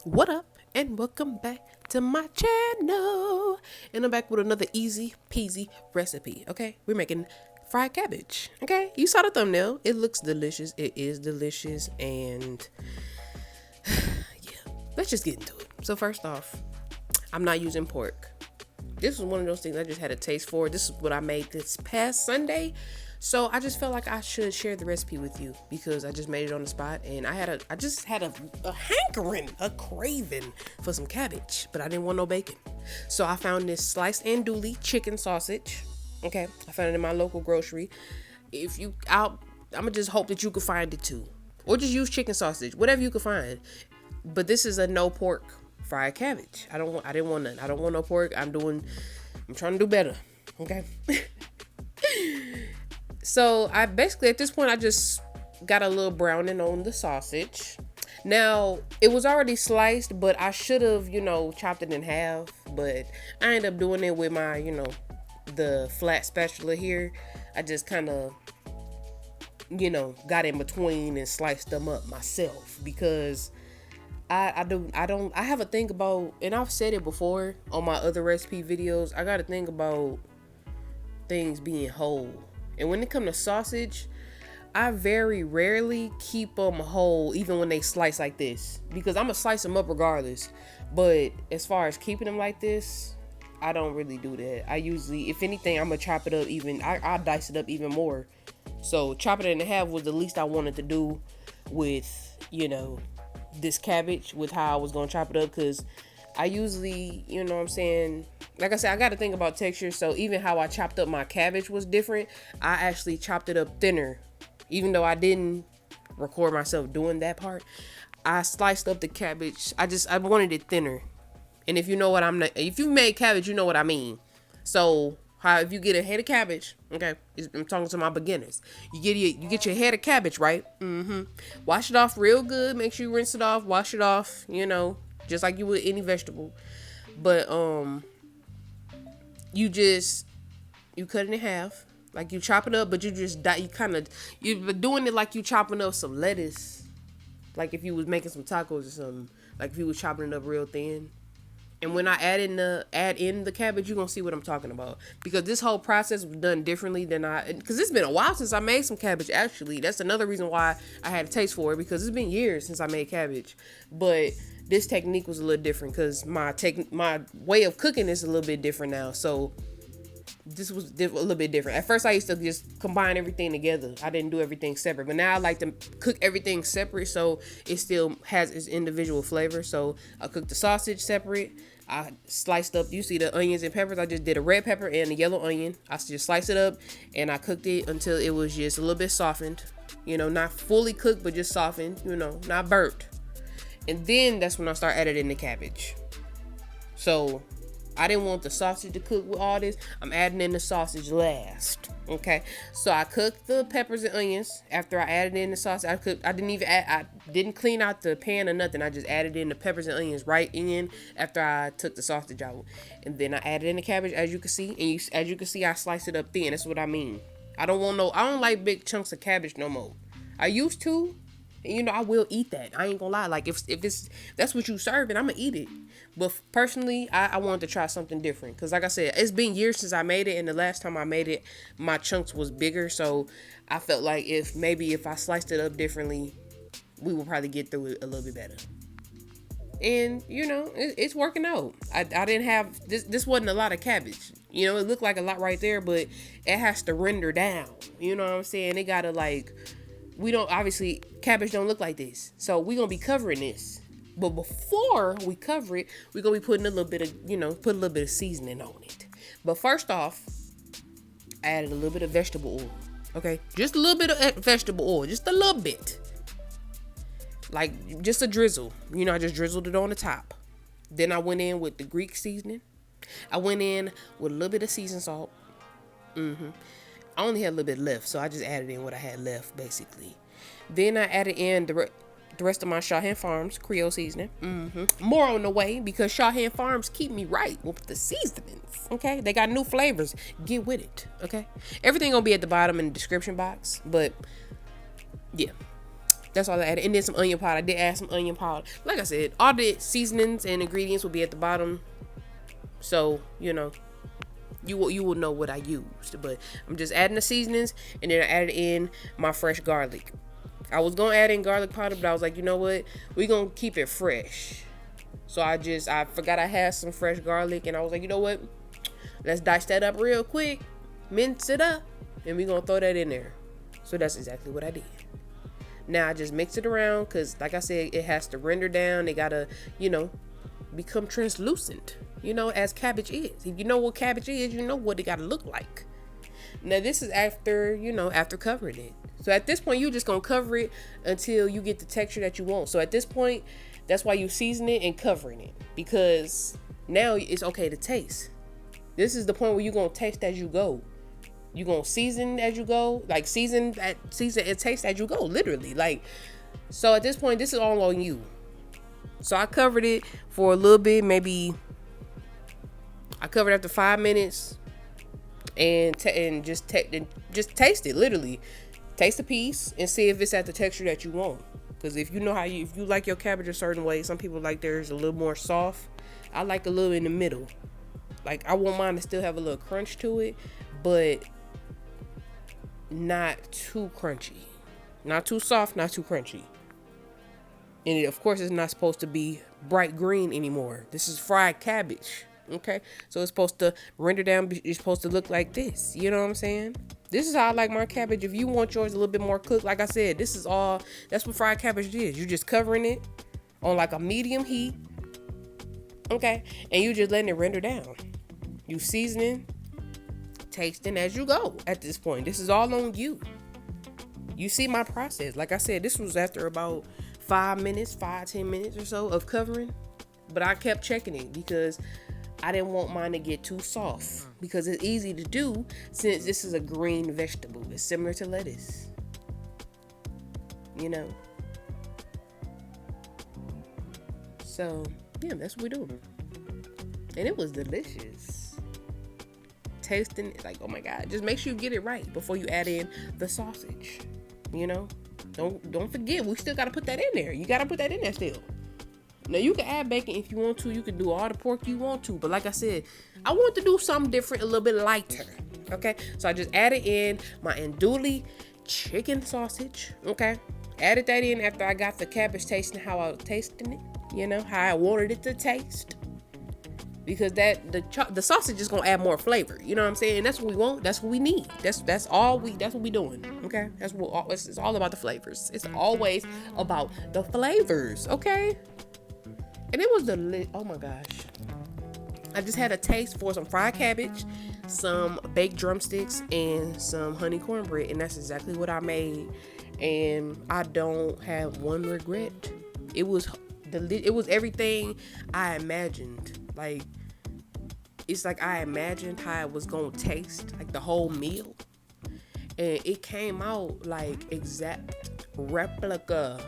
What up, and welcome back to my channel. And I'm back with another easy peasy recipe. Okay, we're making fried cabbage. Okay, you saw the thumbnail. It looks delicious. It is delicious. And yeah, let's just get into it. So first off, I'm not using pork. This was one of those things I just had a taste for. This is what I made this past Sunday. So I just felt like I should share the recipe with you because I just made it on the spot, and I just had a hankering, a craving for some cabbage, but I didn't want no bacon. So I found this sliced andouille chicken sausage. Okay, I found it in my local grocery. I'm gonna just hope that you can find it too, or just use chicken sausage, whatever you can find. But this is a no pork fried cabbage. I didn't want none. I don't want no pork. I'm trying to do better. Okay. So I basically, at this point, I just got a little browning on the sausage. Now, it was already sliced, but I should have, chopped it in half. But I ended up doing it with my, the flat spatula here. I just kind of, got in between and sliced them up myself because I have a thing about, and I've said it before on my other recipe videos, I got to think about things being whole. And when it comes to sausage, I very rarely keep them whole, even when they slice like this, because I'm gonna slice them up regardless. But as far as keeping them like this, I don't really do that. I usually, if anything, I'm gonna chop it up even. I dice it up even more. So chopping it in half was the least I wanted to do with, this cabbage, with how I was gonna chop it up, because I usually, like I said, I got to think about texture. So even how I chopped up my cabbage was different. I actually chopped it up thinner, even though I didn't record myself doing that part. I sliced up the cabbage. I wanted it thinner. And if you know what if you've made cabbage, you know what I mean. So if you get a head of cabbage, okay, I'm talking to my beginners. You get your head of cabbage, right? Wash it off real good. Make sure you rinse it off. Wash it off. Just like you would any vegetable. But you cut it in half, like you chop it up, but you're doing it like you chopping up some lettuce, like if you was making some tacos or something, like if you was chopping it up real thin. And when I add in the cabbage, you're gonna see what I'm talking about, because this whole process was done differently than because it's been a while since I made some cabbage. Actually, that's another reason why I had a taste for it, because it's been years since I made cabbage. But this technique was a little different because my way of cooking is a little bit different now. So this was a little bit different. At first, I used to just combine everything together. I didn't do everything separate. But now I like to cook everything separate so it still has its individual flavor. So I cooked the sausage separate. I sliced up, you see the onions and peppers. I just did a red pepper and a yellow onion. I just sliced it up and I cooked it until it was just a little bit softened. Not fully cooked, but just softened, not burnt. And then that's when I start adding in the cabbage. So I didn't want the sausage to cook with all this. I'm adding in the sausage last. Okay. So I cooked the peppers and onions after I added in the sausage. I didn't clean out the pan or nothing. I just added in the peppers and onions right in after I took the sausage out. And then I added in the cabbage, as you can see. And as you can see, I sliced it up thin. That's what I mean. I don't like big chunks of cabbage no more. I used to. I will eat that. I ain't gonna lie. Like if that's what you serving, I'm gonna eat it. But personally, I wanted to try something different, because like I said, it's been years since I made it, and the last time I made it, my chunks was bigger. So I felt like if I sliced it up differently, we would probably get through it a little bit better. And it's working out. I didn't have this wasn't a lot of cabbage. It looked like a lot right there, but it has to render down. You know what I'm saying? It gotta obviously cabbage don't look like this, so we're gonna be covering this. But before we cover it, we're gonna be putting a little bit of seasoning on it. But first off, I added a little bit of vegetable oil. Okay, just a little bit of vegetable oil, just a little bit, like just a drizzle. I just drizzled it on the top. Then I went in with the Greek seasoning. I went in with a little bit of seasoned salt. I only had a little bit left, so I just added in what I had left, basically. Then I added in the rest of my SHAWHAN Farms Creole seasoning. More on the way, because SHAWHAN Farms keep me right with the seasonings. Okay, they got new flavors. Get with it. Okay, everything gonna be at the bottom in the description box. But yeah, That's all I added. And then some onion powder. I did add some onion powder. Like I said, all the seasonings and ingredients will be at the bottom. So, you know, you will know what I used. But I'm just adding the seasonings, and then I added in my fresh garlic. I was going to add in garlic powder, but I was like, you know what? We're going to keep it fresh. So I forgot I had some fresh garlic, and I was like, you know what? Let's dice that up real quick, mince it up, and we're going to throw that in there. So that's exactly what I did. Now I just mix it around because, like I said, it has to render down. It got to, you know, become translucent, you know, as cabbage is. If you know what cabbage is, you know what it got to look like. Now this is after, you know, after covering it. So at this point, you're just going to cover it until you get the texture that you want. So at this point, that's why you season it and covering it, because now it's okay to taste. This is the point where you're going to taste as you go. You're going to season as you go, like season and taste as you go, literally. Like, so at this point, this is all on you. So I covered it for a little bit, maybe I covered after 5 minutes, and just taste it, literally. Taste a piece and see if it's at the texture that you want. Because if you know if you like your cabbage a certain way, some people like theirs a little more soft. I like a little in the middle. Like, I want mine to still have a little crunch to it, but not too crunchy. Not too soft, not too crunchy. And it, of course, it's not supposed to be bright green anymore. This is fried cabbage, okay? So it's supposed to render down. It's supposed to look like this. You know what I'm saying? This is how I like my cabbage. If you want yours a little bit more cooked, like I said, this is all, that's what fried cabbage is. You're just covering it on like a medium heat, okay? And you just letting it render down. You seasoning, tasting as you go at this point. This is all on you. You see my process. Like I said, this was after about 10 minutes or so of covering. But I kept checking it because I didn't want mine to get too soft, because it's easy to do since this is a green vegetable. It's similar to lettuce, you know. So yeah, that's what we're doing. And it was delicious. Tasting it like, oh my God, just make sure you get it right before you add in the sausage, you know. Don't forget, we still got to put that in there. You got to put that in there still. Now, you can add bacon if you want to. You can do all the pork you want to. But like I said, I want to do something different, a little bit lighter. Okay? So I just added in my andouille chicken sausage. Okay? Added that in after I got the cabbage tasting how I was tasting it. You know, how I wanted it to taste. Because the sausage is going to add more flavor. You know what I'm saying? That's what we want. That's what we need. That's what we doing. Okay? It's all about the flavors. It's always about the flavors. Okay? And it was delicious. Oh my gosh. I just had a taste for some fried cabbage, some baked drumsticks, and some honey cornbread. And that's exactly what I made. And I don't have one regret. It was everything I imagined. Like, it's like I imagined how it was going to taste, like the whole meal. And it came out like exact replica.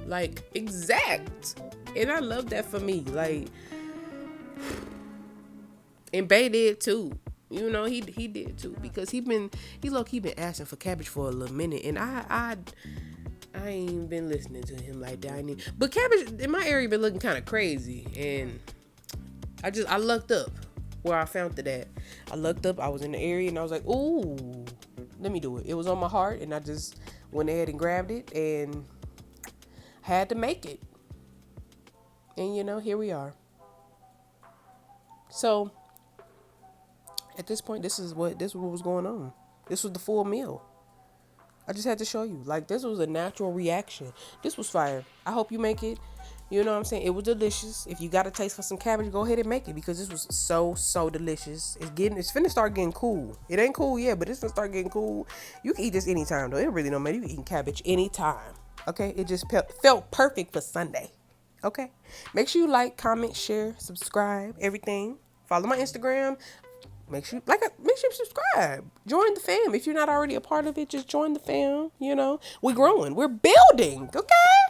Like, exact. And I love that for me. Like, and Bay did too. You know, he did too, because he low-key been asking for cabbage for a little minute, and I ain't been listening to him like that. But cabbage in my area been looking kind of crazy, and I looked up where I found it at. I looked up, I was in the area, and I was like, ooh, let me do it. It was on my heart, and I just went ahead and grabbed it and had to make it. And you know, here we are. So at this point, this is what was going on. This was the full meal. I just had to show you. Like, this was a natural reaction. This was fire. I hope you make it. You know what I'm saying? It was delicious. If you got a taste for some cabbage, go ahead and make it, because this was so delicious. It's finna start getting cool. It ain't cool yet, but it's finna start getting cool. You can eat this anytime though. It really don't matter. You can eat cabbage anytime. Okay? It just felt perfect for Sunday. Okay? Make sure you like, comment, share, subscribe, everything. Follow my Instagram. Make sure you subscribe. Join the fam. If you're not already a part of it, just join the fam. You know, we're growing. We're building. Okay?